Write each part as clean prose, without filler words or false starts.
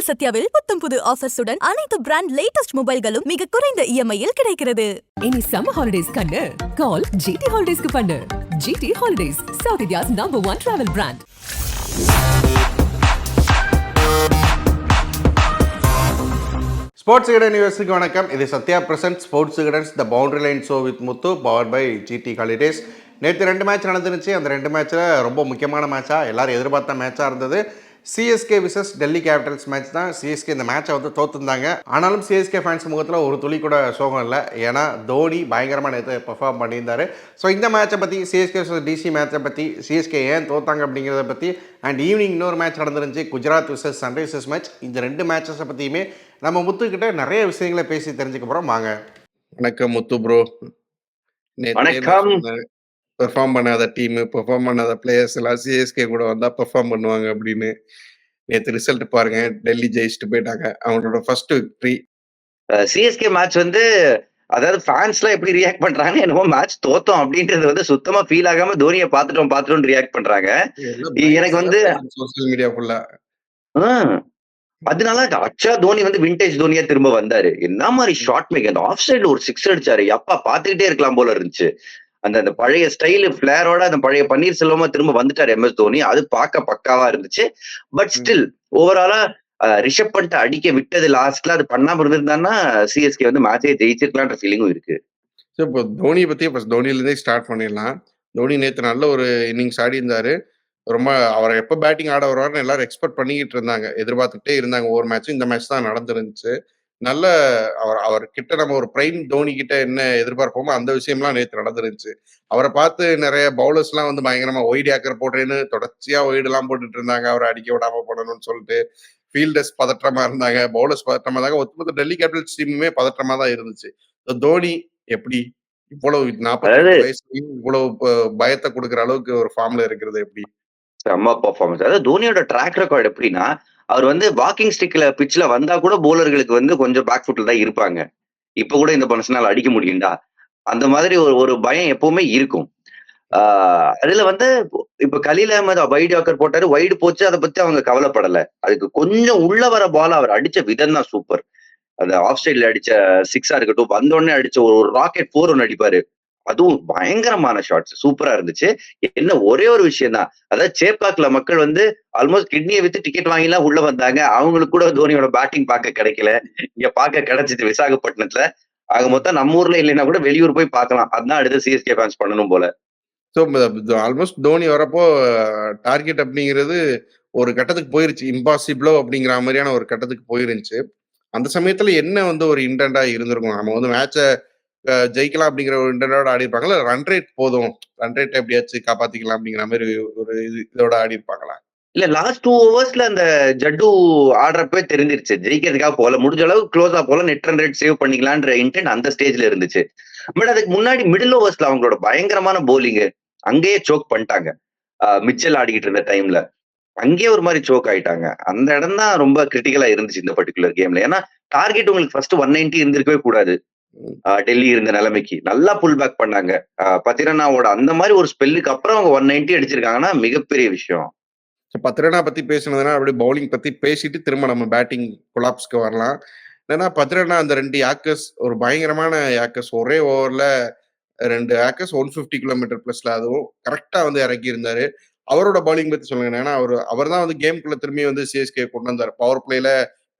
உங்கள் சத்யாவில் புத்தம் புது ஆஃபர்ஸுடன் அனைத்து பிராண்ட் லேட்டஸ்ட் மொபைல்களும் மிக குறைந்த இஎம்ஐயில் கிடைக்கிறது. இனி சம்மர் ஹாலிடேஸ் கண்ணு கால் ஜிடி ஹாலிடேஸ்க்கு பண்ணு. GT holidays, south India's #1 travel brand. Sports கிடன் யூஎஸ்க்கு வணக்கம். இது சத்யா பிரசன்ட் ஸ்போர்ட்ஸ் கிடன்ஸ் the boundary line show with Muthu, power by GT holidays. நேற்று 2 மேட்ச் நடந்துருச்சு. அந்த 2 மேட்ச்சில் ரொம்ப முக்கியமான மேட்சாக எல்லாரும் எதிர்பார்த்த மேட்சாக இருந்தது. CSK versus Delhi Capitals match தான். சிஎஸ்கே இந்த மேட்சை வந்து தோற்றுந்தாங்க. ஆனாலும் சிஎஸ்கே ஃபேன்ஸ் முகத்தில் ஒரு துளி கூட சோகம் இல்லை. ஏன்னா தோனி பயங்கரமாக நேற்று பெர்ஃபார்ம் பண்ணியிருந்தார். ஸோ இந்த மேட்சை பற்றி, சிஎஸ்கே விசஸ் டிசி மேட்சை பற்றி, சிஎஸ்கே ஏன் தோத்தாங்க அப்படிங்கிறத பற்றி, அண்ட் ஈவினிங் இன்னொரு மேட்ச் நடந்துருந்துச்சு, குஜராத் விசஸ் சன்ரைசர்ஸ் மேட்ச். இந்த 2 மேட்சஸை பற்றியுமே நம்ம முத்துக்கிட்ட நிறைய விஷயங்களை பேசி தெரிஞ்சுக்க போகிறோம். வாங்க. வணக்கம் முத்து ப்ரோ. வணக்கம். பெர்ஃபார்ம் பண்ணாத டீமு, பெர்ஃபார்ம் பண்ணாத பிளேயர்ஸ் எல்லாம் சிஎஸ்கே கூட வந்தால் பெர்ஃபார்ம் பண்ணுவாங்க அப்படின்னு. நேற்று ரிசல்ட் பாருங்க, டெல்லி ஜெயிச்சுட்டு போயிட்டாங்க. அவங்களோட ஃபர்ஸ்ட் விக்ட்ரி. சிஎஸ்கே மேட்ச் வந்து, அதாவது ஃபேன்ஸ்லாம் எப்படி ரியாக்ட் பண்றாங்க, என்னமோ மேட்ச் தோத்தோம் அப்படின்றது வந்து சுத்தமா ஃபீல் ஆகாம தோனியை பார்த்துட்டோம் ரியாக்ட் பண்றாங்க. எனக்கு வந்து சோசியல் மீடியா ஃபுல்லா அதனால அச்சா தோனி வந்து விண்டேஜ் தோனியா திரும்ப வந்தாரு. என்ன மாதிரி ஷாட் மேக், அந்த ஆஃப் சைட்ல ஒரு 6 அடிச்சாரு. அப்பா பாத்துக்கிட்டே இருக்கலாம் போல இருந்துச்சு. அந்த பழைய ஸ்டைலு பிளேரோட அந்த பழைய பன்னீர் செல்வமா திரும்ப வந்துட்டாரு எம்எஸ் தோனி. அது பார்க்க பக்காவா இருந்துச்சு. பட் ஸ்டில் ஓவராலா ரிஷப் பண்ணிட்டு அடிக்க விட்டது லாஸ்ட்ல அது பண்ணாம இருந்திருந்தான்னா சிஎஸ்கே வந்து மேட்சே ஜெயிச்சிருக்கலான்ற ஃபீலிங்கும் இருக்கு. இப்போ தோனியை பத்தி தோனியிலேருந்தே ஸ்டார்ட் பண்ணிடலாம். தோனி நேற்று நல்ல ஒரு இன்னிங்ஸ் ஆடி இருந்தாரு. ரொம்ப அவரை எப்போ பேட்டிங் ஆட வருவார்னு எல்லாரும் எக்ஸ்பெக்ட் பண்ணிக்கிட்டு இருந்தாங்க, எதிர்பார்த்துக்கிட்டே இருந்தாங்க. ஒவ்வொரு மேட்சும் இந்த மேட்ச் தான் நடந்துருந்துச்சு. நல்ல அவர் கிட்ட நம்ம ஒரு பிரைம் தோனி கிட்ட என்ன எதிர்பார்ப்போமோ அந்த விஷயம்லாம் நேற்று நடந்துருந்துச்சு. அவரை பார்த்து நிறைய பவுலர்ஸ் எல்லாம் வந்து பயங்கரமா ஒய்டு ஏக்கர் போட்டேன்னு தொடர்ச்சியா ஒய்டு எல்லாம் போட்டுட்டு இருந்தாங்க, அவரை அடிக்க விடாம போடணும்னு சொல்லிட்டு. ஃபீல்டர்ஸ் பதற்றமா இருந்தாங்க, பவுலர்ஸ் பதற்றமா இருந்தாங்க. ஒட்டுமொத்த டெல்லி கேபிட்டல்ஸ் டீமுமே பதற்றமா தான் இருந்துச்சு. தோனி எப்படி இவ்வளவு 40 வயசுலயும் இவ்வளவு பயத்தை கொடுக்குற அளவுக்கு ஒரு ஃபார்ம்ல இருக்கிறது எப்படி? செம்ம பர்ஃபார்மன்ஸ். அதாவது தோனியோட ட்ராக் ரெக்கார்ட் எப்படின்னா, அவர் வந்து வாக்கிங் ஸ்டிக்ல பிட்ச்ல வந்தா கூட போலர்களுக்கு வந்து கொஞ்சம் பேக் ஃபுட்ல தான் இருப்பாங்க. இப்ப கூட இந்த மனுஷனால அடிக்க முடியும்டா, அந்த மாதிரி ஒரு பயம் எப்பவுமே இருக்கும். அதுல வந்து இப்ப கலீல் அஹ்மத் வைடு ஆக்கர் போட்டாரு, வைடு போச்சு, அதை பத்தி அவங்க கவலைப்படல. அதுக்கு கொஞ்சம் உள்ள வர பால் அவர் அடிச்ச விதம் தான் சூப்பர். அந்த ஆஃப் சைட்ல அடிச்ச 6ஆ இருக்கட்டும், வந்தோடனே அடிச்ச ஒரு ராக்கெட் 4 ஒன்னு அடிப்பாரு, அதுவும் பயங்கரமான ஷாட்ஸ் சூப்பரா இருந்துச்சு. என்ன ஒரே ஒரு விஷயம் தான், அதாவது சேப்பாக்ல மக்கள் வந்து ஆல்மோஸ்ட் கிட்னியை வித்து டிக்கெட் வாங்கிலாம் உள்ள வந்தாங்க. அவங்களுக்கு கூட தோனியோட பேட்டிங் பார்க்க கிடைக்கல. இங்க பார்க்க கிடைச்சிச்சு விசாகப்பட்டினத்துல. ஆக மொத்தம் நம்ம ஊர்ல இல்லைன்னா கூட வெளியூர் போய் பார்க்கலாம். அதுதான் அடுத்து சிஎஸ்கே ஃபேன்ஸ் பண்ணணும் போல. ஸோ ஆல்மோஸ்ட் தோனி வரப்போ டார்கெட் அப்படிங்கிறது ஒரு கட்டத்துக்கு போயிருச்சு. இம்பாசிபிளோ அப்படிங்கிற மாதிரியான ஒரு கட்டத்துக்கு போயிருந்துச்சு. அந்த சமயத்துல என்ன வந்து ஒரு இன்டென்டா இருந்திருக்கும், நம்ம வந்து மேட்சை ஜெயிக்கலாம் அப்படிங்கிற ஒரு இன்டென்டோட ஆடி இருப்பாங்களா, ரன் ரேட் போதும், ரன் ரேட் எப்படியாச்சும் காப்பாத்திக்கலாம் அப்படிங்கிற மாதிரி ஒரு இதோட ஆடி இருப்பாங்களா? இல்ல, லாஸ்ட் 2 ஓவர்ஸ்ல அந்த ஜட்டு ஆடுறப்பே தெரிஞ்சிருச்சு ஜெயிக்கிறதுக்காக போல, முடிஞ்ச அளவு க்ளோஸா போல நெட் ரன் ரேட் சேவ் பண்ணிக்கலான்ற இன்டென்ட் அந்த ஸ்டேஜ்ல இருந்துச்சு. பட் அதுக்கு முன்னாடி மிடில் ஓவர்ஸ்ல அவங்களோட பயங்கரமான போலிங் அங்கேயே சோக் பண்ணிட்டாங்க. மிச்சல் ஆடிக்கிட்டு இருந்த டைம்ல அங்கேயே ஒரு மாதிரி சோக் ஆயிட்டாங்க. அந்த இடம் தான் ரொம்ப கிரிட்டிக்கலா இருந்துச்சு இந்த பர்டிகுலர் கேம்ல. ஏன்னா டார்கெட் உங்களுக்கு ஃபர்ஸ்ட் 190 இருந்திருக்கவே கூடாது. டெல்லி இருந்த நிலைமைக்கு நல்லா புல் பேக் பண்ணாங்க. பத்திரனாவோட அந்த மாதிரி ஒரு ஸ்பெல்லுக்கு அப்புறம் அவங்க 190 அடிச்சிருக்காங்கன்னா மிகப்பெரிய விஷயம். பத்ரனா பத்தி பேசுனதுன்னா அப்படியே பவுலிங் பத்தி பேசிட்டு திரும்ப நம்ம பேட்டிங் கொலாப்ஸ்க்கு வரலாம். ஏன்னா பத்ரனா அந்த 2 யாக்கர்ஸ் ஒரு பயங்கரமான யாக்கர்ஸ், ஒரே ஓவர்ல 2 யாக்கர்ஸ் 150 கிலோமீட்டர் பிளஸ்ல, அதுவும் கரெக்டா வந்து இறக்கி இருந்தாரு. அவரோட பவுலிங் பத்தி சொல்லுங்க. ஏன்னா அவர் தான் வந்து கேம்குள்ள திரும்பி வந்து சிஎஸ்கே கொண்டு வந்தார். பவர் பிளேல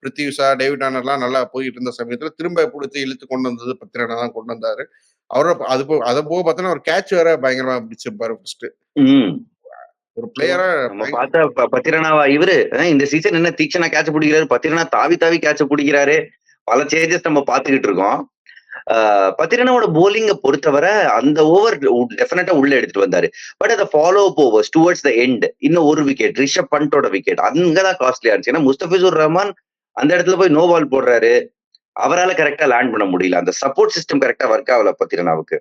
பிருத்வி ஷா, டேவிட் வார்னர்லாம் நல்லா போயிட்டு இருந்த சமயத்துல திரும்ப பிடிச்சி இழுத்து கொண்டு வந்தது பத்ரனா தான் கொண்டு வந்தாரு. அவரை அதை போக பார்த்தோன்னா ஒரு கேட்ச் வேற பயங்கரமா பிடிச்சிருப்பாரு ஃபர்ஸ்ட். ஒரு பிளேயரா நம்ம பார்த்தா பத்திரனாவா இவரு இந்த சீசன் என்ன தீக்ஷனா கேட்ச பிடிக்கிறாரு, பத்திரனா தாவி கேட்ச பிடிக்கிறாரு. பல சேஞ்சஸ் நம்ம பார்த்துக்கிட்டு இருக்கோம். பத்திரனாவோட போலிங்கை பொறுத்தவரை அந்த ஓவர் டெஃபினட்டா உள்ள எடுத்துட்டு வந்தாரு. பட் அதை follow up overs towards the end இன்னும் ஒரு விக்கெட், ரிஷப் பண்டோட விக்கெட் அங்கதான் காஸ்ட்லியா இருந்துச்சு. ஏன்னா முஸ்தபிசுர் ரஹ்மான் அந்த இடத்துல போய் நோ பால் போடுறாரு, அவரால் கரெக்டா லேண்ட் பண்ண முடியல. அந்த சப்போர்ட் சிஸ்டம் கரெக்டா ஒர்க் ஆகல பத்திரனாவுக்கு.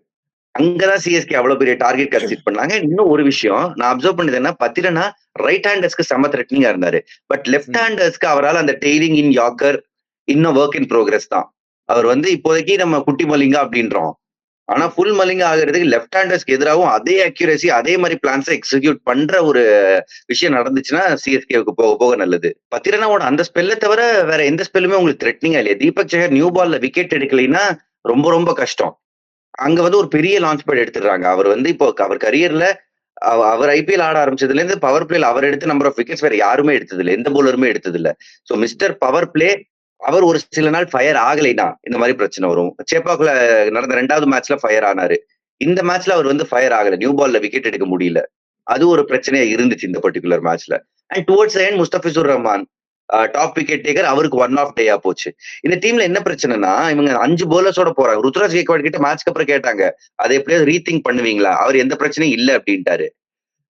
அங்கதான் சிஎஸ்கே அவ்வளவு பெரிய டார்கெட் கன்சிட் பண்ணாங்க. இன்னும் ஒரு விஷயம் நான் அப்சர்வ் பண்ணது என்ன, பத்திரனா ரைட் ஹேண்டர்ஸ்க்கு செம த்ரெட்னிங்கா இருந்தாரு. பட் லெஃப்ட் ஹேண்டர்ஸ்க்கு அவரால் அந்த டெய்லிங் இன் யாக்கர் இன்னும் ஒர்க் இன் ப்ரோக்ரஸ் தான். அவர் வந்து இப்போதைக்கு நம்ம குட்டி மலிங்கா அப்படின்றோம். ஆனா ஃபுல் மலிங்க ஆகுறதுக்கு லெஃப்ட் ஹேண்டர்ஸ்க்கு எதிராகவும் அதே அக்யூரசி அதே மாதிரி பிளான்ஸை எக்ஸிக்யூட் பண்ற ஒரு விஷயம் நடந்துச்சுன்னா சிஎஸ்கேவுக்கு போக போக நல்லது. பத்திரனாவோட அந்த ஸ்பெல்லை தவிர வேற எந்த ஸ்பெல்லுமே உங்களுக்கு த்ரெட்னிங்கா இல்லையா? தீபக் சஹர் நியூ பால்ல விக்கெட் எடுக்கலைன்னா ரொம்ப ரொம்ப கஷ்டம். அங்க வந்து ஒரு பெரிய லான்ச் பேட் எடுத்துடுறாங்க. அவர் வந்து இப்போ அவர் கரியர்ல அவர் ஐபிஎல் ஆட ஆரம்பிச்சதுல இருந்து பவர் பிளேல அவர் எடுத்த நம்பர் ஆஃப் விக்கெட்ஸ் வேற யாருமே எடுத்தது இல்லை, எந்த பவுலருமே எடுத்தது இல்லை. ஸோ மிஸ்டர் பவர் பிளே அவர் ஒரு சில நாள் ஃபயர் ஆகலைன்னா இந்த மாதிரி பிரச்சனை வரும். சேப்பாக்குள்ள நடந்த 2வது மேட்ச்ல ஃபயர் ஆனாரு. இந்த மேட்ச்ல அவர் வந்து ஃபயர் ஆகல, நியூ பால்ல விக்கெட் எடுக்க முடியல. அது ஒரு பிரச்சனையா இருந்துச்சு இந்த பர்டிகுலர் மேட்ச்ல. And towards end Mustafizur Rahman top wicket taker, அவருக்கு ஒன் ஆஃப் டேயா போச்சு. இந்த டீம்ல என்ன பிரச்சனைனா இவங்க 5 பவுலர்ஸோட போறாங்க. ருத்ராஜ் கேக்வாட் கிட்ட மேட்ச்க்கு அப்புறம் கேட்டாங்க, அதை எப்படியாவது ரீதிங்க் பண்ணுவீங்களா? அவர் எந்த பிரச்சனையும் இல்ல அப்படின்ட்டாரு.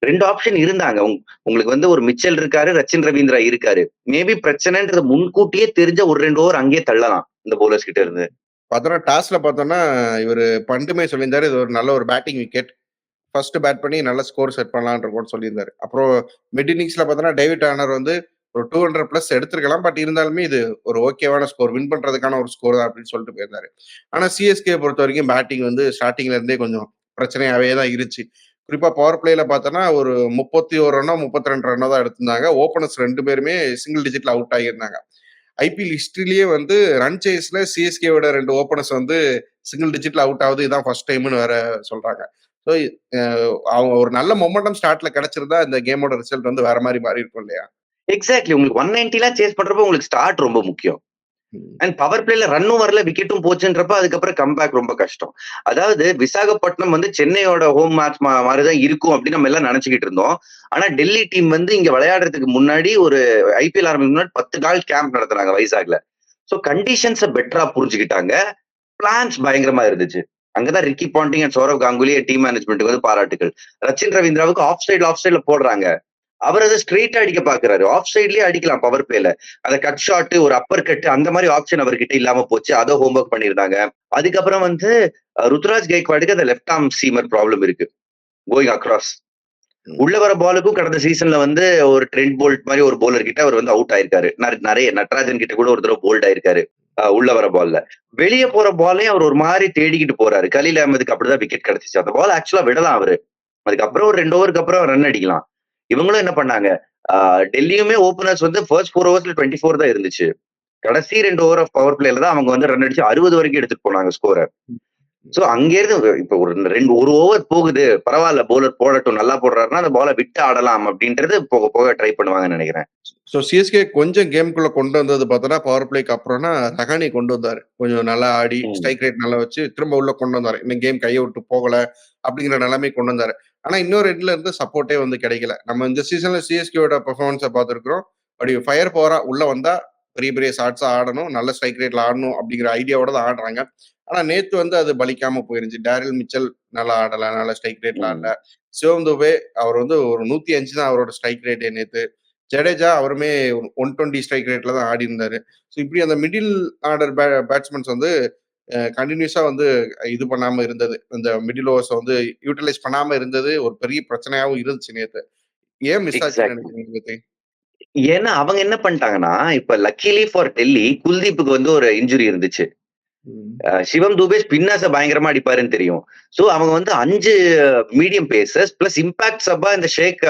2 ஆப்ஷன் இருந்தாங்க. உங்களுக்கு வந்து ஒரு மிச்சல் இருக்காரு, ரச்சின் ரவீந்திரா இருக்காரு. மேபி பிரச்சனைன்றது முன்கூட்டியே தெரிஞ்ச ஒரு 2 ஓவர் அங்கேயே தள்ளலாம் இந்த பவுலர்ஸ் கிட்ட இருந்து. பார்த்தோன்னா டாஸ்ல பார்த்தோம்னா இவர் பண்டுமே சொல்லியிருந்தாரு, இது ஒரு நல்ல ஒரு பேட்டிங் விக்கெட், ஃபர்ஸ்ட் பேட் பண்ணி நல்ல ஸ்கோர் செட் பண்ணலான்ற கூட சொல்லியிருந்தாரு. அப்புறம் மிட் இன்னிங்ஸ்ல பார்த்தோன்னா டேவிட் வார்னர் வந்து ஒரு 200 பிளஸ் எடுத்திருக்கலாம். பட் இருந்தாலுமே இது ஒரு ஓகேவான ஸ்கோர், வின் பண்றதுக்கான ஒரு ஸ்கோர் தான் அப்படின்னு சொல்லிட்டு போயிருந்தாரு. ஆனா சிஎஸ்கே பொறுத்த வரைக்கும் பேட்டிங் வந்து ஸ்டார்டிங்ல இருந்தே கொஞ்சம் பிரச்சனையாவே தான் இருந்துச்சு. குறிப்பா பவர் பிளேல பார்த்தோன்னா ஒரு 31 ரன்னோ 32 ரன்னோ தான் எடுத்திருந்தாங்க. ஓப்பனர்ஸ் 2 பேருமே சிங்கிள் டிஜிட்ல அவுட் ஆகியிருந்தாங்க. ஐபிஎல் ஹிஸ்டரியிலேயே வந்து ரன் சேஸ்ல சிஎஸ்கேவோட 2 ஓப்பனர்ஸ் வந்து சிங்கிள் டிஜிட்ல அவுட் ஆகுது, இதான் ஃபர்ஸ்ட் டைம்னு வேற சொல்றாங்க. ஸோ அவங்க ஒரு நல்ல மொமெண்டம் ஸ்டார்ட்ல கிடைச்சிருந்தா இந்த கேமோட ரிசல்ட் வந்து வேற மாதிரி மாறி இருக்கும் இல்லையா? எக்ஸாக்ட்லி. உங்களுக்கு 190 சேஸ் பண்றப்ப உங்களுக்கு ஸ்டார்ட் ரொம்ப முக்கியம். அண்ட் பவர் பிளேல ரன்னும் வரல, விக்கெட்டும் போச்சுன்றப்ப அதுக்கப்புறம் கம்பேக் ரொம்ப கஷ்டம். அதாவது விசாகப்பட்டினம் வந்து சென்னையோட ஹோம் மேட்ச் மாதிரிதான் இருக்கும் அப்படின்னு நம்ம எல்லாம் நினைச்சுக்கிட்டு இருந்தோம். ஆனா டெல்லி டீம் வந்து இங்க விளையாடுறதுக்கு முன்னாடி ஒரு ஐபிஎல் ஆரம்பிக்கு முன்னாடி 10 நாள் கேம்ப் நடத்துறாங்க வைசாக்ல. சோ கண்டிஷன்ஸை பெட்டரா புரிஞ்சுக்கிட்டாங்க. பிளான்ஸ் பயங்கரமா இருந்துச்சு. அங்கதான் Ricky Ponting and Sourav Ganguly team மேனேஜ்மெண்ட்டுக்கு வந்து பாராட்டுகள். ரச்சின் ரவீந்திராவுக்கு ஆஃப் சைட்ல போடுறாங்க. அவர் அதை ஸ்ட்ரெயிட்டா அடிக்க பாக்குறாரு. ஆஃப் சைட்லயே அடிக்கலாம் பவர் பிளேல. அந்த கட் ஷாட், ஒரு அப்பர் கட், அந்த மாதிரி ஆப்ஷன் அவர்கிட்ட இல்லாம போச்சு. அதை ஹோம்ஒர்க் பண்ணிருந்தாங்க. அதுக்கப்புறம் வந்து ருத்ராஜ் கேக்வாடுக்கு அந்த லெஃப்ட் ஆர்ம் சீமர் ப்ராப்ளம் இருக்கு, கோயிங் அக்ராஸ். உள்ள வர பாலுக்கும் கடந்த சீசன்ல வந்து ஒரு ட்ரெண்ட் போல்ட் மாதிரி ஒரு போலர் கிட்ட அவர் வந்து அவுட் ஆயிருக்காரு. நிறைய நட்ராஜன் கிட்ட கூட ஒரு தடவை போல்ட் ஆயிருக்காரு உள்ள வர பால்ல. வெளியே போற பாலையும் அவர் ஒரு மாதிரி தேடிக்கிட்டு போறாரு. கலீல் அஹமதுக்கு அப்படிதான் விக்கெட் கிடைச்சிச்சு. அந்த பால் ஆக்சுவலா விடலாம் அவரு. அதுக்கப்புறம் ஒரு 2 ஓவருக்கு அப்புறம் ரன் அடிக்கலாம். இவங்களும் என்ன பண்ணாங்க, டெல்லியுமே ஓபனர்ஸ் வந்து ஃபர்ஸ்ட் 4 ஓவர்ஸ்ல 24 தான் இருந்துச்சு. கடைசி 2 ஓவர் ஆஃப் பவர் பிளேல தான் அவங்க வந்து ரன் அடிச்சு 60 வரைக்கும் எடுத்துட்டு போனாங்க ஸ்கோரை. சோ அங்கிருந்து இப்ப ஒரு ஓவர் போகுது, பரவாயில்ல பவுலர் போடட்டும், நல்லா போடுறாருன்னா அந்த பாலை விட்டு ஆடலாம் அப்படின்றது போக போக ட்ரை பண்ணுவாங்கன்னு நினைக்கிறேன். ஸோ சிஎஸ்கே கொஞ்சம் கேமுக்குள்ள கொண்டு வந்தது பார்த்தோன்னா பவர் பிளேக்கு அப்புறம்னா ரஹானி கொண்டு வந்தாரு. கொஞ்சம் நல்லா ஆடி ஸ்ட்ரைக் ரேட் நல்லா வச்சு திரும்ப உள்ள கொண்டு வந்தாரு. இன்னும் கேம் கையை விட்டு போகல அப்படிங்கிற நிலைமை கொண்டு வந்தாரு. ஆனா இன்னொரு எண்ட்ல இருந்து சப்போர்ட்டே வந்து கிடைக்கல. நம்ம இந்த சீசன்ல சிஎஸ்கேவோட பெர்ஃபார்மன்ஸை பார்த்துருக்கிறோம். அப்படி ஃபயர் போரா உள்ள வந்தா பெரிய பெரிய ஷாட்ஸா ஆடணும், நல்ல ஸ்ட்ரைக் ரேட்ல ஆடணும் அப்படிங்கிற ஐடியாவோட தான் ஆடுறாங்க. ஆனா நேத்து வந்து அது பலிக்காம போயிருந்துச்சு. டேரில் மிச்சல் நல்லா ஆடல, நல்ல ஸ்ட்ரைக் ரேட்ல ஆடல. சிவம் துபே அவர் வந்து ஒரு 105 தான் அவரோட ஸ்ட்ரைக் ரேட் நேத்து. ஜடேஜா அவருமே 120 ஸ்ட்ரைக் ரேட்ல தான் ஆடி இருந்தாரு. ஸோ இப்படி அந்த மிடில் ஆர்டர் பேட்ஸ்மேன்ஸ் வந்து கண்டினியூஸா வந்து இது பண்ணாம இருந்தது. இந்த மிடில் ஓவர்ஸ் வந்து யூட்டிலைஸ் பண்ணாம இருந்தது ஒரு பெரிய பிரச்சனையாவும் இருந்துச்சு நேத்து. ஏன் மிஸ் ஆச்சுன்னு நினைக்கிறீங்க? ஏன்னா அவங்க என்ன பண்ணிட்டாங்கன்னா, இப்ப லக்கிலி ஃபார் டெல்லி குல்தீப்புக்கு வந்து ஒரு இன்ஜுரி இருந்துச்சு. சிவம் துபே ஸ்பின்னர்ஸை பயங்கரமா அடிப்பாருன்னு தெரியும். சோ அவங்க வந்து 5 மீடியம் பேசர்ஸ் பிளஸ் இம்பாக்ட் சப்பா இந்த ஷேக்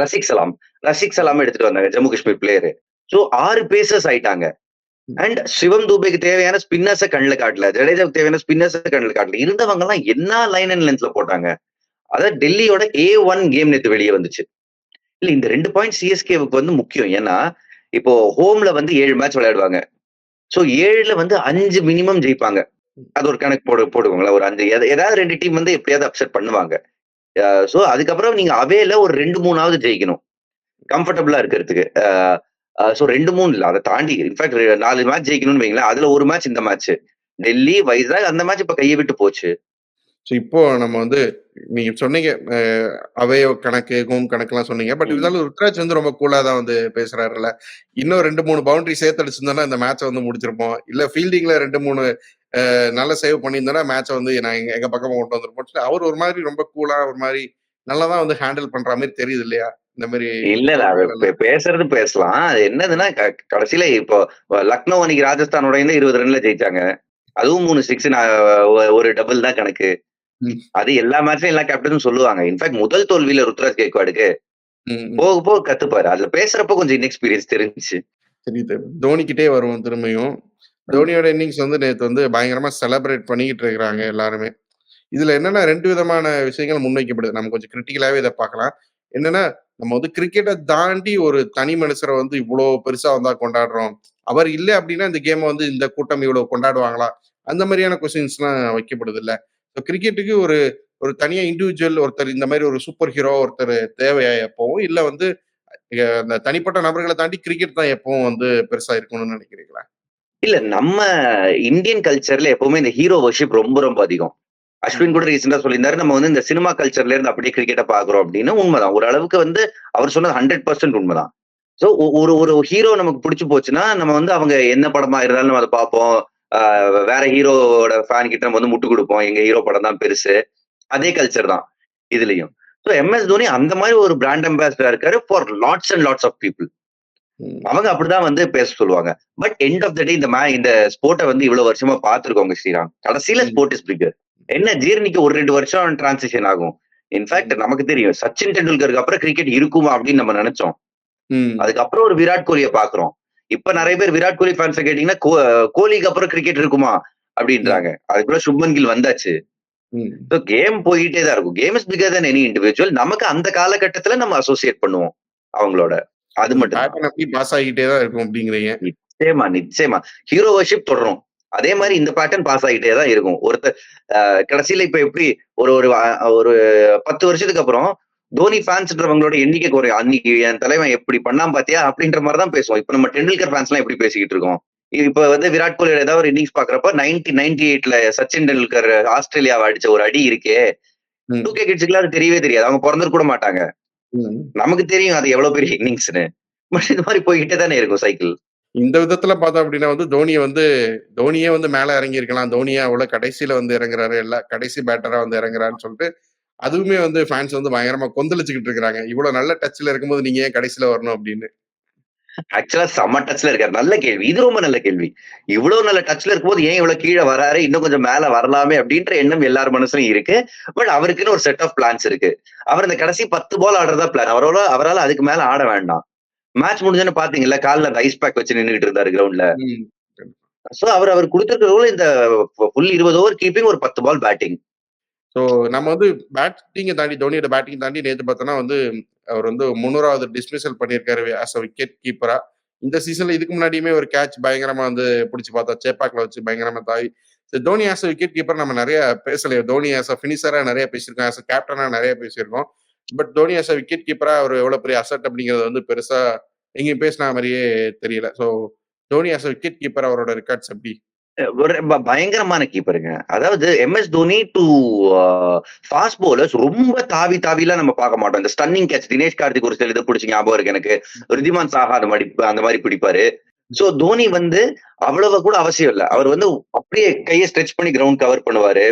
ரசிக் சலாம் எடுத்துட்டு வந்தாங்க, Jammu Kashmir player. So 6 pacers ஆயிட்டாங்க. அண்ட் சிவம் துபேக்கு தேவையான ஸ்பின்னர்ஸை கண்ணுல காட்டல, ஜடேஜாவுக்கு தேவையான ஸ்பின்னர்ஸை கண்ணுல காட்டல. இருந்தவங்க எல்லாம் என்ன லைன் அண்ட் லென்த்ல போட்டாங்க. அதாவது டெல்லியோட A1 கேம் நேத்து வெளியே வந்துச்சு. இல்ல இந்த 2 பாயிண்ட் சிஎஸ்கேவுக்கு வந்து முக்கியம். ஏன்னா இப்போ ஹோம்ல வந்து 7 மேட்ச் விளையாடுவாங்க. சோ 7ல வந்து 5 மினிமம் ஜெயிப்பாங்க. அது ஒரு கணக்கு போடுவாங்களா, ஒரு 5 ஏதாவது 2 டீம் வந்து எப்படியாவது அப்செட் பண்ணுவாங்க. சோ அதுக்கப்புறம் நீங்க அவேல ஒரு 2-3ஆவது ஜெயிக்கணும் கம்ஃபர்டபுளா இருக்கிறதுக்கு. சோ 2-3 இல்ல, அதை தாண்டி இன்ஃபேக்ட் 4 மேட்ச் ஜெயிக்கணும்னு வைங்களேன். அதுல ஒரு மேட்ச் இந்த மேட்ச் டெல்லி வைசாக், அந்த மேட்ச் இப்ப கையை விட்டு போச்சு. ஸோ இப்போ நம்ம வந்து நீங்க சொன்னீங்க அவே கணக்கு, ஹோம் கணக்குலாம் சொன்னீங்க. பட் இருந்தாலும் ருத்ராஜ் வந்து ரொம்ப கூலா தான் வந்து பேசுறாருல்ல. இன்னும் 2-3 பவுண்டரி சேர்த்து அடிச்சிருந்தோம்னா இந்த மேட்சை வந்து முடிச்சிருப்போம். இல்ல ஃபீல்டிங்ல 2-3 நல்ல சேவ் பண்ணியிருந்தோம்னா மேட்சை வந்து நான் எங்க பக்கமா கொண்டு வந்திருப்போம். அவர் ஒரு மாதிரி ரொம்ப கூலா ஒரு மாதிரி நல்லா தான் வந்து ஹேண்டில் பண்ற மாதிரி தெரியுது இல்லையா? இந்த மாதிரி இல்ல பேசுறது பேசலாம். அது என்னதுன்னா கடைசியில இப்போ லக்னோ அன்னைக்கு ராஜஸ்தானோட 20 ரன்ல ஜெயிச்சாங்க. அதுவும் 3 6 ஒரு டபுள் தான் கணக்கு. ம். அது எல்லா மேட்ச்லயும் எல்லா கேப்டனும் சொல்லுவாங்க. இன்ஃபாக்ட் முதல் தோல்வியில ருத்ராஜ் கெய்க்வாடுக்கு ம். ம். போக போக கத்துப்பாரு. அதுல பேசுறப்ப கொஞ்சம் இன்எக்ஸ்பீரியன்ஸ் தெரிஞ்சுச்சு. தெரியுது. தோனிக்கிட்டே வருவோம் திரும்பியும். தோனியோட இன்னிங்ஸ் வந்து நேத்து வந்து பயங்கரமா செலிப்ரேட் பண்ணிக்கிட்டு இருக்கிறாங்க எல்லாருமே. இதுல என்னன்னா 2 விதமான விஷயங்கள் முன்வைக்கப்படுது. நம்ம கொஞ்சம் கிரிட்டிக்கலாவே இத பார்க்கலாம். என்னன்னா, நம்ம வந்து கிரிக்கெட்ட தாண்டி ஒரு தனி மனுஷர வந்து இவ்ளோ பெருசா வந்தா கொண்டாடுறோம். அவர் இல்ல அப்டின்னா இந்த கேம வந்து இந்த கூட்டம் இவ்ளோ கொண்டாடுவாங்களா? அந்த மாரியான கொஸ்டின்ஸ்லாம் வைக்கப்படுதுல்ல. ஸோ கிரிக்கெட்டுக்கு ஒரு ஒரு தனியா இண்டிவிஜுவல் ஒருத்தர் இந்த மாரி ஒரு சூப்பர் ஹீரோ ஒருத்தர் தேவையா எப்பவும்? இல்ல வந்து அந்த தனிப்பட்ட நபர்கள தாண்டி கிரிக்கெட் தான் எப்பவும் வந்து பெருசா இருக்கணும்னு நினைக்கிறீங்களா? இல்ல நம்ம இந்தியன் கல்ச்சர்ல எப்பவுமே இந்த ஹீரோ வொர்ஷிப் ரொம்ப ரொம்ப அதிகம். அஸ்வின் கூட ரீசெண்டா சொல்லியிருந்தாரு, நம்ம வந்து இந்த சினிமா கல்ச்சர்ல இருந்து அப்படியே கிரிக்கெட்ட பார்க்கிறோம் அப்படின்னு. உண்மைதான். ஒரு அளவுக்கு வந்து அவர் சொன்னது 100% உண்மைதான். சோ ஒரு ஒரு ஹீரோ நமக்கு பிடிச்சு போச்சுன்னா, நம்ம வந்து அவங்க என்ன படமா இருந்தாலும் நம்ம அத பார்ப்போம். ஆ வேற ஹீரோவோட ஃபேன் கிட்ட நம்ம வந்து முட்டு குடுப்போம். எங்க ஹீரோ படம் தான் பெருசு. அதே கல்ச்சர் தான் இதுலயும். So MS. தோனி அந்த மாரி ஒரு பிராண்ட் அம்பாசிடரா இருக்காரு for lots and lots of people. ம். அவங்க அப்படிதான் வந்து பேச சொல்லுவாங்க. But end of the day இந்த ஸ்போர்ட்ட வந்து இவ்வளவு வருஷமா பார்த்திருக்கோங்க ஸ்ரீராம். கடைசியில ம். Sport is bigger. என்ன ஜீரணிக்க ஒரு 2 வருஷம் டிரான்சிஷன் ஆகும். இன்ஃபாக்ட் ம். நமக்கு தெரியும். சச்சின் டெண்டுல்கருக்கு அப்புறம் கிரிக்கெட் இருக்குமா அப்படின்னு நம்ம நினைச்சோம். ம். அதுக்கப்புறம் ஒரு விராட் கோலிய பார்க்கிறோம். இப்ப நிறைய பேர் விராட் கோலி ஃபேன்ஸ கேட்டீங்கன்னா, கோலிக்கு அப்புறம் கிரிக்கெட் இருக்குமா ம். அப்படின்றாங்க. அதுக்குள்ள சுப்மன் கில் வந்தாச்சு. ம். சோ கேம் போயிட்டே தான் இருக்கும். Game is bigger then any individual. நமக்கு அந்த காலகட்டத்துல நம்ம அசோசியேட் பண்ணுவோம் அவங்களோட. அது ஒரு மட்டும் தான். பேட்டர்ன் அப்படி பாஸ் ஆகிட்டே தான் இருக்கும் அப்படிங்கிறீங்க. நிச்சயமா, நிச்சயமா. ஹீரோ வொர்ஷிப் தொடரும். அதே மாரி இந்த பேட்டர்ன் பாஸ் ஆகிட்டே தான் இருக்கும். ஒருத்தர் கடைசியில இப்ப எப்படி ஒரு ஒரு ஒரு 10 வருஷத்துக்கு அப்புறம் தோனி ஃபேன்ஸ்ன்றவங்களோட எண்ணிக்கை குறையும். அன்னைக்கு என் தலைவன் எப்படி பண்ணான் பாத்தியா? அப்படின்ற மாரி தான் பேசுவோம். இப்ப நம்ம டெண்டுல்கர் ஃபேன்ஸ்லாம் எப்படி பேசிக்கிட்டு இருக்கோம்? இப்ப வந்து விராட் கோலியோட ஏதாவது ஒரு இன்னிங்ஸ் பாக்குறப்ப 98ல சச்சின் டெண்டுல்கர் ஆஸ்திரேலியாவ அடிச்ச ஒரு அடி இருக்கே, ம். 2K கிட்ஸ்க்குலாம் அது தெரியவே தெரியாது. அவங்க பொறந்திருக்க கூட மாட்டாங்க. ம். நமக்கு தெரியும் அது எவ்வளவு பெரிய இன்னிங்ஸ்ன்னு. பட் இது மாரி போய்க்கிட்டே தானே இருக்கும் சைக்கிள். இந்த விதத்துல பார்த்தோம் அப்படின்னா வந்து தோனியே வந்து மேல இறங்கியிருக்கலாம். தோனியே அவ்வளவு கடைசியில வந்து இறங்குறாரு. கடைசி பேட்டரா வந்து இறங்குறாருன்னு சொல்லிட்டு, அதுவுமே வந்து ஃபேன்ஸ் வந்து பயங்கரமா கொந்தளிச்சுக்கிட்டு இருக்கிறாங்க. இவ்வளவு நல்ல டச்ல இருக்கும்போது நீங்க ஏன் கடைசியில வரணும் அப்படின்னு. ஆக்சுவலா செம்ம டச்ல இருக்காரு. நல்ல கேள்வி. இது ரொம்ப நல்ல கேள்வி. இவ்வளவு நல்ல டச்ல இருக்கும்போது ஏன் இவ்வளவு கீழ வராரு? இன்னும் கொஞ்சம் மேல வரலாமே அப்படின்ற எண்ணம் எல்லார் மனசுலயும் இருக்கு. பட் அவருக்குன்னு ஒரு செட் ஆஃப் பிளான்ஸ் இருக்கு. அவர் இந்த கடைசி 10 பால் ஆடுறதா பிளான். அவரால அதுக்கு மேல ஆட வேண்டாம். மேட்ச் முடிஞ்சோன்னு பாத்தீங்கல்ல, கால்ல அந்த ஐஸ் பேக் வச்சு நின்னுகிட்டு இருந்தாரு கிரவுண்ட்ல. ம். சோ அவர் குடுத்திருக்கிற ரோல் இந்த ஃபுல் 20 ஓவர் கீப்பிங், ஒரு 10 பால் பேட்டிங். ஸோ நம்ம வந்து பேட்டிங்க தாண்டி தோனியோட பேட்டிங் தாண்டி நேத்து பார்த்தோம்னா வந்து அவர் வந்து 300வது டிஸ்மிஸல் பண்ணியிருக்காரு ஆஸ் அ விக்கெட் கீப்பரா. இந்த சீசன்ல இதுக்கு முன்னாடியுமே ஒரு கேட்ச் பயங்கரமா வந்து பிடிச்சு பார்த்தா சேப்பாக்ல வச்சு பயங்கரமா தாவி. Dhoni as a wicket keeper நம்ம நிறைய பேசலையோ. தோனி ஆஸ் அ ஃபினிஷரா நிறைய பேசியிருக்கோம். ஆஸ் அ கேப்டனா நிறைய பேசியிருக்கோம். But Dhoni as a wicket கீப்பரா அவர் எவ்வளவு பெரிய அசட் அப்படிங்கிறது வந்து பெருசா எங்கேயும் பேசின மாதிரியே தெரியல. So Dhoni as a wicket keeper அவரோட ரெக்கார்ட்ஸ் எப்படி? ஒரு பயங்கரமான கீப்பருங்க. அதாவது MS. Dhoni two fast bowlers ரொம்ப தாவி தாவிலாம் நம்ம பார்க்க மாட்டோம். இந்த ஸ்டன்னிங் கேட்ச் தினேஷ் கார்த்திக் ஒரு சில இத புடிச்ச ஞாபகம் இருக்கு எனக்கு. ரிதிமான் சாஹா அந்த மாரி பிடிப்பாரு. சோ தோனி வந்து அவ்வளவு கூட அவசியம் இல்ல. அவர் வந்து அப்படியே கைய ஸ்ட்ரெச் பண்ணி கிரவுண்ட் கவர் பண்ணுவாரு.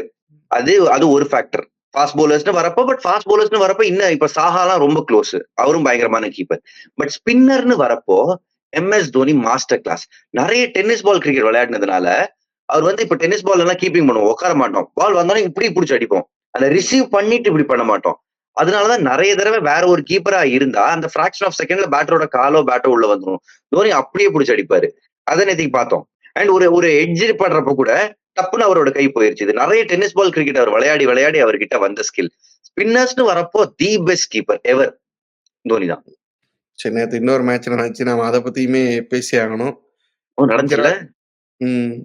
அது அது ஒரு ஃபேக்டர். ஃபாஸ்ட் பவுலர்ஸ்னு வரப்ப இன்னும் இப்ப சாஹாலாம் ரொம்ப க்ளோஸ். அவரும் பயங்கரமான கீப்பர். பட் ஸ்பின்னர்னு வரப்போ எம்.எஸ். Dhoni master class. நெறைய டென்னிஸ் பால் கிரிக்கெட் விளையாடினதுனால, அவர் வந்து இப்ப டென்னிஸ் பால் எல்லாம் கீப்பிங் பண்ணுவோம். உட்கார மாட்டோம். பால் வந்தோனே இப்படி புடிச்சு அடிப்போம். அத ரிசீவ் பண்ணிட்டு இப்படி பண்ண மாட்டோம். அதனாலதான் நெறைய தடவை வேற ஒரு கீப்பரா இருந்தா, அந்த ஃபிராக்ஷன் ஆஃப் செகண்ட்ல பேட்டரோட காலோ, பேட்டோ உள்ள வந்துரும். தோனி அப்படியே புடிச்சு அடிப்பாரு. அத நேத்தைக்கு பார்த்தோம். அண்ட் ஒரு ஒரு எட்ஜ் படுறப்ப கூட டப்புன்னு அவரோட கை போயிருச்சு. இது நெறைய டென்னிஸ் பால் கிரிக்கெட் அவர் விளையாடி அவர்கிட்ட வந்த ஸ்கில். ஸ்பின்னர்ஸ்னு வரப்போ தி பெஸ்ட் கீப்பர் எவர் தோனி தான். சரி, நேத்து இன்னொரு மேட்ச் நடந்துச்சு. நம்ம அத பத்தியுமே பேசி ஆகணும். ஓ நடந்துச்சுல்ல? குஜராத் ம்.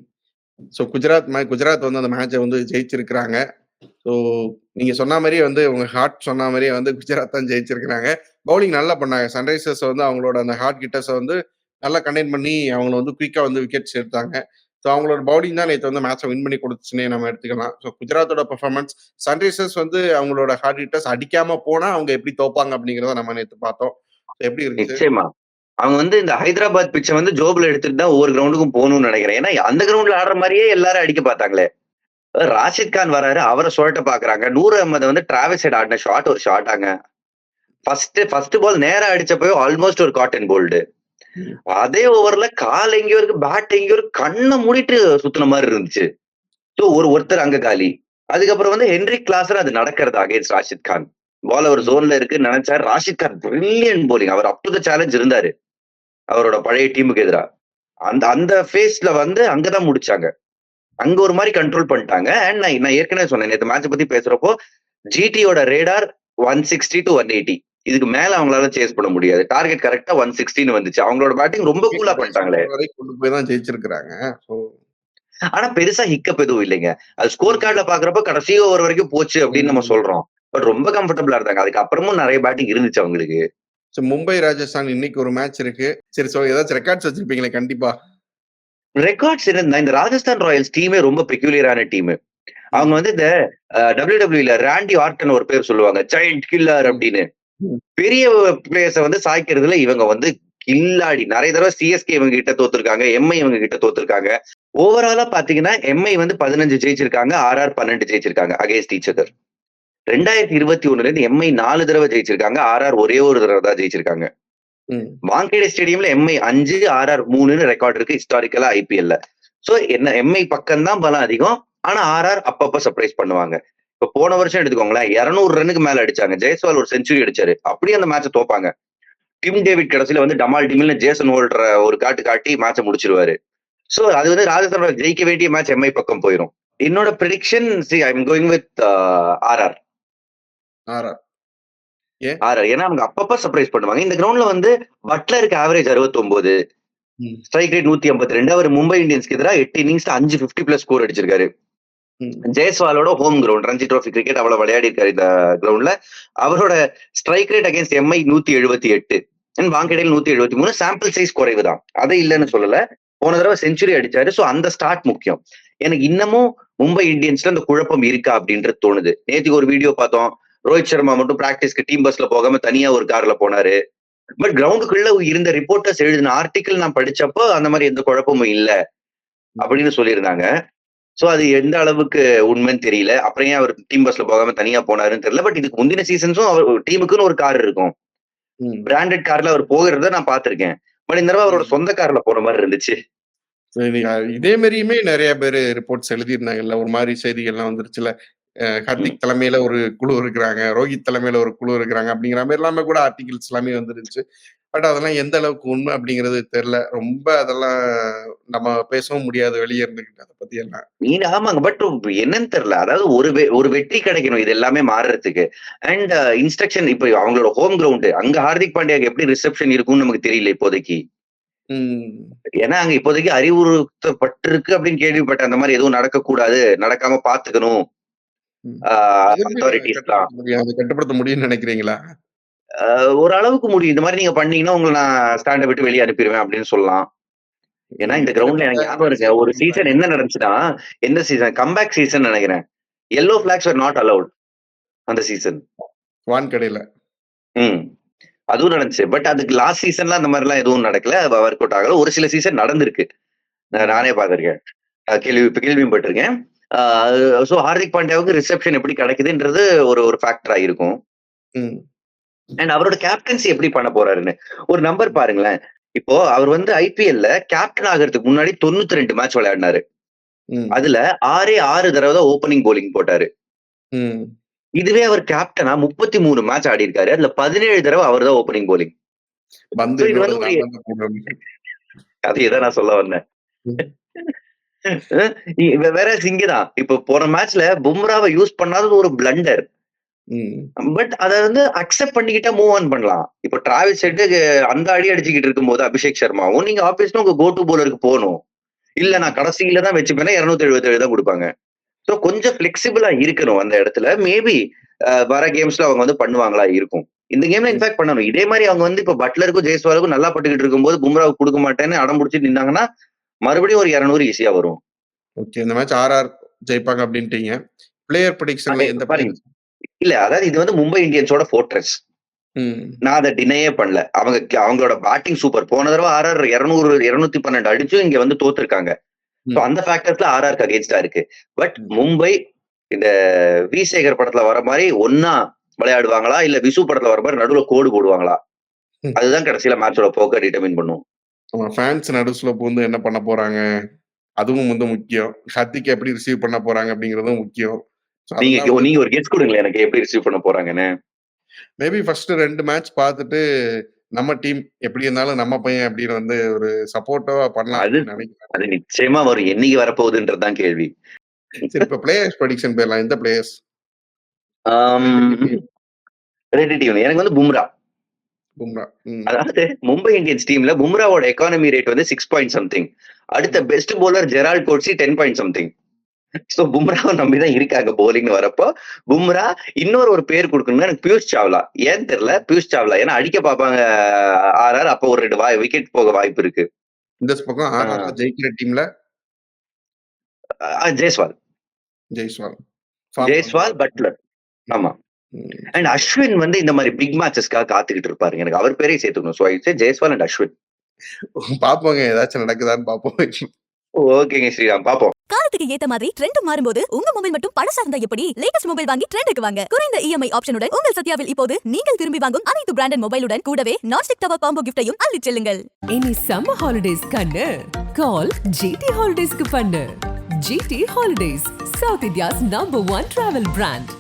ஸோ குஜராத் வந்து அந்த மேட்ச வந்து ஜெயிச்சிருக்கிறாங்க. ஸோ நீங்க சொன்ன மாரியே வந்து உங்க ஹார்ட் சொன்ன மாரியே வந்து குஜராத் தான் ஜெயிச்சிருக்கிறாங்க. பவுலிங் நல்லா பண்ணாங்க. சன்ரைசர்ஸ் வந்து அவங்களோட அந்த ஹார்ட் ஹிட்டர்ஸ வந்து நல்லா கண்டெயின் பண்ணி அவங்கள வந்து குயிக்கா வந்து விக்கெட்ஸ் எடுத்தாங்க. ஸோ அவங்களோட பவுலிங் தான் நேத்து வந்து மேட்ச வின் பண்ணி குடுத்துச்சுன்னே நம்ம எடுத்துக்கலாம். ஸோ குஜராத்தோட பெர்ஃபார்மன்ஸ் சன்ரைசர்ஸ் வந்து அவங்களோட ஹார்ட் ஹிட்டர்ஸ் அடிக்காம போனா அவங்க எப்படி தோப்பாங்க அப்படிங்கிறத நம்ம நேத்து பார்த்தோம். எப்படி இருந்துச்சு? நிச்சயமா. அவங்க வந்து இந்த ஹைதராபாத் பிட்ச வந்து ஜோப்ல எடுத்துட்டு தான் ஒவ்வொரு கிரவுண்டுக்கும் போகணும்னு நினைக்கிறேன். ஏன்னா அந்த கிரவுண்ட்ல ஆடுற மாரியே எல்லாரும் அடிக்க பார்த்தாங்களே. ராஷித் கான் வராரு, அவர சுழட்ட பாக்குறாங்க. நூர் அஹ்மத் வந்து டிராவல் சைடு ஆடின ஷாட் ஒரு ஷாட்டாங்க. ஃபர்ஸ்ட் பால் நேரா அடிச்சப்போ ஆல்மோஸ்ட் ஒரு காட்டன் போல்டு. அதே ஓவர்ல கால் எங்கேயோ இருக்கு, பேட் எங்கேயோ இருக்கு, கண்ணை மூடிட்டு சுத்தின மாதிரி இருந்துச்சு. ஸோ ஒருத்தர் அங்க காலி. அதுக்கப்புறம் வந்து ஹென்ரிக் கிளாசர் அது நடக்கிறது அகைன்ஸ்ட் ராஷித் கான். பால் அவர் ஜோன்ல இருக்குன்னு நினைச்சாரு. Rashid Khan brilliant bowling. அவர் அப் டு த சேலஞ்ச் இருந்தாரு அவரோட பழைய டீமுக்கு எதிரா. அந்த அந்த ஃபேஸ்ல வந்து அங்கதான் முடிச்சாங்க. அங்க ஒரு மாதிரி கண்ட்ரோல் பண்ணிட்டாங்க. அண்ட் நான் ஏற்கனவே சொன்னேன் நேற்று மேட்ச் பத்தி பேசுறப்போ, ஜிடியோட ரேடார் 160 to 180. இதுக்கு மேல அவங்களால சேஸ் பண்ண முடியாது. டார்கெட் கரெக்டா 160 வந்துச்சு. அவங்களோட பேட்டிங் ரொம்ப கூலா பண்ணிட்டாங்களே. கொண்டு போய் தான் ஜெயிச்சிருக்கிறாங்க. ஆனா பெருசா ஹிக்கப் எதுவும் இல்லைங்க. அது ஸ்கோர் கார்டுல பாக்குறப்ப கடைசி ஓவர் வரைக்கும் போச்சு அப்படின்னு நம்ம சொல்றோம். பட் ரொம்ப கம்ஃபர்டபிளா இருந்தாங்க. அதுக்கப்புறமும் நிறைய பேட்டிங் இருந்துச்சு அவங்களுக்கு. மும்பை ராஜஸ்தான் இன்னைக்கு ஒரு மேட்ச் இருக்கு. சரி, ஏதாச்சும் ரெக்கார்ட்ஸ் வச்சிருப்பீங்களே கண்டிப்பா. ரெக்கார்ட்ஸ் இருந்தா இந்த ராஜஸ்தான் ராயல்ஸ் டீமே ரொம்ப பெக்யூலியரான டீம். அவங்க வந்து இந்த WWE ராண்டி ஆர்டன் ஒரு பேர் சொல்லுவாங்க, ஜெயண்ட் கில்லர் அப்படின்னு. பெரிய பிளேயர்ஸ வந்து சாய்க்கிறதுல இவங்க வந்து கில்லாடி. நிறைய தடவை சிஎஸ்கே இவங்க கிட்ட தோத்துருக்காங்க, எம்ஐ இவங்க கிட்ட தோத்துருக்காங்க. ஓவராலா பாத்தீங்கன்னா எம்ஐ வந்து 15 ஜெயிச்சிருக்காங்க, ஆர்ஆர் 12 ஜெயிச்சிருக்காங்க அகேன்ஸ்ட் ஈச் அதர். 2021 இருந்து எம்ஐ 4 தடவை ஜெயிச்சிருக்காங்க, ஆர்ஆர் ஒரே ஒரு தடவை தான் ஜெயிச்சிருக்காங்க. வாங்கேடே ஸ்டேடியம்ல எம்ஐ 5, ஆர்ஆர் 3 ரெக்கார்ட் இருக்கு ஹிஸ்டாரிக்கலா ஐபிஎல்ல. சோ என்ன எம்ஐ பக்கம் தான் பலம் அதிகம். ஆனா ஆர்ஆர் அப்பப்ப சர்ப்ரைஸ் பண்ணுவாங்க. இப்ப போன வருஷம் எடுத்துக்கோங்களேன், 200 ரன்னுக்கு மேல அடிச்சாங்க. ஜெய்ஸ்வால் ஒரு செஞ்சுரி அடிச்சாரு. அப்படியே அந்த மேட்சை தோப்பாங்க. டிம் டேவிட் கடைசியில வந்து டமால் டிமில்னு ஜேசன் ஹோல்டர் ஒரு காட்டி மேட்சை முடிச்சிருவாரு. சோ அது வந்து ராஜஸ்தான் ஜெயிக்க வேண்டிய மேட்ச் எம்ஐ பக்கம் போயிடும். என்னோட prediction I am going with RR. ஏன்னா அவங்க அப்பப்ப சர்ப்ரைஸ் பண்ணுவாங்க. இந்த கிரவுண்ட்ல வந்து பட்லருக்கு ஆவரேஜ் 69, ஸ்ட்ரைக் ரேட் 152. அவர் மும்பை இந்தியன்ஸ்க்கு எதிராக 8 இன்னிங்ஸ்ல 5 50+ ஸ்கோர் அடிச்சிருக்காரு. ஜெய்ஸ்வாலோட home ground Ranji trophy cricket அவ்வளவு விளையாடி இருக்காரு இந்த கிரவுண்ட்ல. அவரோட strike rate against MI 178 and வாங்கேடையில் 173. சாம்பிள் சைஸ் குறைவு தான், அதை இல்லைன்னு சொல்லல. போன தடவை செஞ்சுரி அடிச்சாரு. சோ அந்த ஸ்டார்ட் முக்கியம். எனக்கு இன்னமும் மும்பை இந்தியன்ஸ்ல அந்த குழப்பம் இருக்கா அப்படின்றது தோணுது. நேற்றுக்கு ஒரு வீடியோ பார்த்தோம், ரோஹித் சர்மா மட்டும் பிராக்டிஸ்க்கு டீம் பஸ்ல போகாம தனியா ஒரு கார்ல போனாரு. பட் கிரவுண்டுக்குள்ள இருந்த ரிப்போர்ட்டர்ஸ் எழுதின ஆர்டிகிள் நான் படிச்சப்போ அந்த மாதிரி எந்த குழப்பமும் இல்ல அப்படின்னு சொல்லியிருந்தாங்க. சோ அது எந்த அளவுக்கு உண்மைன்னு தெரியல. அப்புறம் ஏன் அவர் டீம் பஸ்ல போகாம தனியா போனாருன்னு தெரியல. பட் இதுக்கு முந்தின சீசன்ஸும் அவர் டீமுக்குன்னு ஒரு கார் இருக்கும், பிராண்டட் கார்ல அவர் போகிறத நான் பாத்திருக்கேன். பட் இந்த தடவை அவரோட சொந்த கார்ல போற மாதிரி இருந்துச்சு. இதே மாதிரியுமே நிறைய பேரு ரிப்போர்ட்ஸ் எழுதியிருந்தாங்கல்ல, ஒரு மாதிரி செய்திகள்லாம் வந்துருச்சுல. ஹர்திக் தலைமையில ஒரு குழு இருக்கிறாங்க, ரோஹித் தலைமையில ஒரு குழு இருக்கிறாங்க அப்படிங்கிற மாதிரி எல்லாமே கூட ஆர்டிகிள்ஸ் எல்லாமே வந்துருந்துச்சு. பட் அதெல்லாம் எந்த அளவுக்கு உண்மை அப்படிங்கிறது தெரியல. ரொம்ப அதெல்லாம் நம்ம பேசவும் முடியாது வெளியே இருந்துக்கிட்டு அதை பத்தி எல்லாம். ஆமாங்க. பட் என்னன்னு தெரியல. அதாவது ஒரு வெற்றி கிடைக்கணும் இது எல்லாமே மாறுறதுக்கு. அண்ட் இன்ஸ்ட்ரக்ஷன் இப்ப அவங்களோட ஹோம் கிரவுண்ட் அங்க ஹார்திக் பாண்டியாக்கு எப்படி ரிசப்ஷன் இருக்கும்னு நமக்கு தெரியல இப்போதைக்கு. ஏன்னா அங்க இப்போதைக்கு அறிவுறுத்தப்பட்டிருக்கு அப்படின்னு கேள்விப்பட்ட. அந்த மாதிரி எதுவும் நடக்கக்கூடாது, நடக்காம பாத்துக்கணும் கட்டுப்படுத்த முடியும்னு நினைக்கிறீங்களா? ஒரு அளவுக்கு முடியும். இந்த மாதிரி நீங்க பண்ணீங்கன்னா உங்களை நான் ஸ்டாண்டை விட்டு வெளியே அனுப்பிடுவேன் அப்படின்னு சொல்லலாம். ஏன்னா இந்த கிரவுண்ட்ல எனக்கு ஞாபகம் இருக்கு, ஒரு சீசன் என்ன நடந்துச்சுன்னா, எந்த சீசன் கம்பேக் சீசன் நினைக்கிறேன், yellow flags were not allowed அந்த சீசன் வான்கடையில. அதுவும் நடந்துச்சு. பட் அதுக்கு லாஸ்ட் சீசன்ல அந்த மாதிரி எல்லாம் எதுவும் நடக்கல, ஒர்க் அவுட் ஆகல. ஒரு சில சீசன் நடந்திருக்கு, நானே பாத்திருக்கேன், கேள்வியும் பட்டிருக்கேன். சோ ஹார்திக் பாண்டியாவுக்கு ரிசப்ஷன் எப்படி கிடைக்குதுன்றது ஒரு ஃபேக்டரா இருக்கும். அண்ட் அவரோட கேப்டன்சி எப்படி பண்ண போறாருன்னு ஒரு நம்பர் பாருங்களேன். இப்போ அவர் வந்து ஐபிஎல்ல கேப்டன் ஆகிறதுக்கு முன்னாடி 92 மேட்ச் விளையாடினாரு. அதுல 6 தடவை தான் ஓப்பனிங் போலிங் போட்டாரு. இதுவே அவர் கேப்டனா 33 மேட்ச் ஆடி இருக்காரு. அதுல 17 தடவை அவர் தான் ஓப்பனிங் போலிங். அதையதான் நான் சொல்ல வந்தேன். வேற சிங்கதான். இப்ப போன மேட்ச்ல பும்ராவை யூஸ் பண்ணாதது ஒரு பிளண்டர். பட் அத வந்து அக்செப்ட் பண்ணிக்கிட்டா மூவ் ஆன் பண்ணலாம். இப்ப டிராவிஸ் ஹெட் அந்த அடி அடிச்சுக்கிட்டு இருக்கும் போது அபிஷேக் சர்மாவும் நீங்க ஆப்வியஸ்லி உங்க கோ டு போலருக்கு போகணும். இல்ல நான் கடைசியில தான் வச்சுப்பேன்னா 277 தான் கொடுப்பாங்க. ஸோ கொஞ்சம் பிளெக்சிபிளா இருக்கணும் அந்த இடத்துல. மேபி வர கேம்ஸ்ல அவங்க வந்து பண்ணுவாங்களா இருக்கும். இந்த கேம்ல இன்ஃபேக்ட் பண்ணணும். இதே மாதிரி அவங்க வந்து இப்ப பட்லருக்கும் ஜெய்ஸ்வாலுக்கும் நல்லா பட்டுக்கிட்டு இருக்கும்போது பும்ராவுக்கு கொடுக்க மாட்டேன்னு அடம் பிடிச்சிட்டு நின்னாங்கன்னா மறுபடியும் ஒரு 200 ஈஸியா வரும். ஓகே, இந்த மேட்ச் ஆர்ஆர் ஜெயிப்பாங்க அப்படின்ட்டீங்க. பிளேயர் ப்ரெடிக்ஷன்ல எந்த பாருங்க இல்ல, அதாவது இது வந்து மும்பை இந்தியன்ஸோட ஃபோர்ட்ரஸ். நான் அதை டினையே பண்ணல. அவங்களோட பேட்டிங் சூப்பர். போன தடவை ஆர்ஆர் 200 212 அடிச்சும் இங்க வந்து தோத்துருக்காங்க. அந்த ஃபேக்டர்ஸ்ல ஆர்ஆருக்கு அகேன்ஸ்டா இருக்கு. பட் மும்பை இந்த வி சேகர் படத்துல வர மாதிரி ஒன்னா விளையாடுவாங்களா, இல்ல விசு படத்துல வர மாதிரி நடுவுல கோடு போடுவாங்களா, அதுதான் கடைசியில மேட்சோட போக்க டிட்டர்மின் பண்ணும். ஃபேன்ஸ் நடுவுல பூந்து என்ன பண்ண போறாங்க அதுவும் வந்து முக்கியம். ஹர்திக் எப்படி ரிசீவ் பண்ண போறாங்க அப்படிங்கிறதும் முக்கியம். ஸோ நீங்க அதெல்லாம் வந்து நீங்க ஒரு கெஸ் கொடுங்களேன் எனக்கு எப்படி ரிசீவ் பண்ண போறாங்கன்னு. மேபி ஃபர்ஸ்ட் 2 மேட்ச் பார்த்துட்டு நம்ம டீம் எப்படி இருந்தாலும் நம்ம பையன் அப்படின்னு வந்து ஒரு சப்போர்ட்டிவா பண்ணலாம் அது அப்படின்னு நினைக்கிறேன். அது நிச்சயமா வரும். என்னைக்கு வரப்போகுதுன்றதுதான் கேள்வி. சரி, இப்ப பிளேயர்ஸ் ப்ரெடிக்ஷன் போயிடலாம். எந்த பிளேயர்ஸ்? ஆம், 2 டீம். எனக்கு வந்து பும்ரா. பும்ரா. அதாவது மும்பை இந்தியன்ஸ் டீம்ல பும்ராவோட எக்கானமி ரேட் வந்து 6 பாயிண்ட் சம்திங். அடுத்த best bowler Gerald Coetzee 10 point something. So பும்ராவை நம்பிதான் இருக்காங்க போலிங்னு வரப்போ. பும்ரா இன்னொரு ஒரு பேர் கொடுக்கணும்னா எனக்கு பியூஷ் சாவ்லா. ஏன் தெரியல, பியூஷ் சாவ்லா. ஏன்னா அடிக்க பார்ப்பாங்க ஆர்ஆர். அப்போ ஒரு 2 விக்கெட் போக வாய்ப்பு இருக்கு. இந்த பக்கம் ஆர்ஆர்ல ஜெயிக்கிற டீம்ல ஜெய்ஸ்வால். ஜெய்ஸ்வால். ஜெய்ஸ்வால், பட்லர். ஆமா. அண்ட் அஸ்வின் வந்து இந்த மாதிரி பிக் மேட்சஸ்க்காக காத்துக்கிட்டு இருப்பாரு. எனக்கு அவர் பேரையும் சேர்த்துக்கணும். So I Jaiswal and Ashwin. பாப்போங்க ஏதாச்சும் நடக்குதான்னு பாப்போம். ஓகேங்க ஸ்ரீராம், பாப்போம். காலத்துக்கு ஏத்த மாதிரி ட்ரெண்ட் மாறும்போது உங்க மொபைல் மட்டும் பழசா இருந்தா எப்படி? லேட்டஸ்ட் மொபைல் வாங்கி ட்ரெண்டுக்கு வாங்க. குறைந்த இஎம்ஐ ஆப்ஷனுடன் உங்கள் சத்யாவில் இப்போது நீங்கள் விரும்பி வாங்கும் அனைத்து பிராண்டட் மொபைலுடன் கூடவே நான்ஸ்டிக் டவர் காம்போ கிஃப்டையும் அள்ளிச் செல்லுங்கள். இனி சம்மர் ஹாலிடேஸ் கண்ணு கால் ஜிடி ஹாலிடேஸ்க்கு பண்ணு. GT holidays, south India's number 1 travel brand.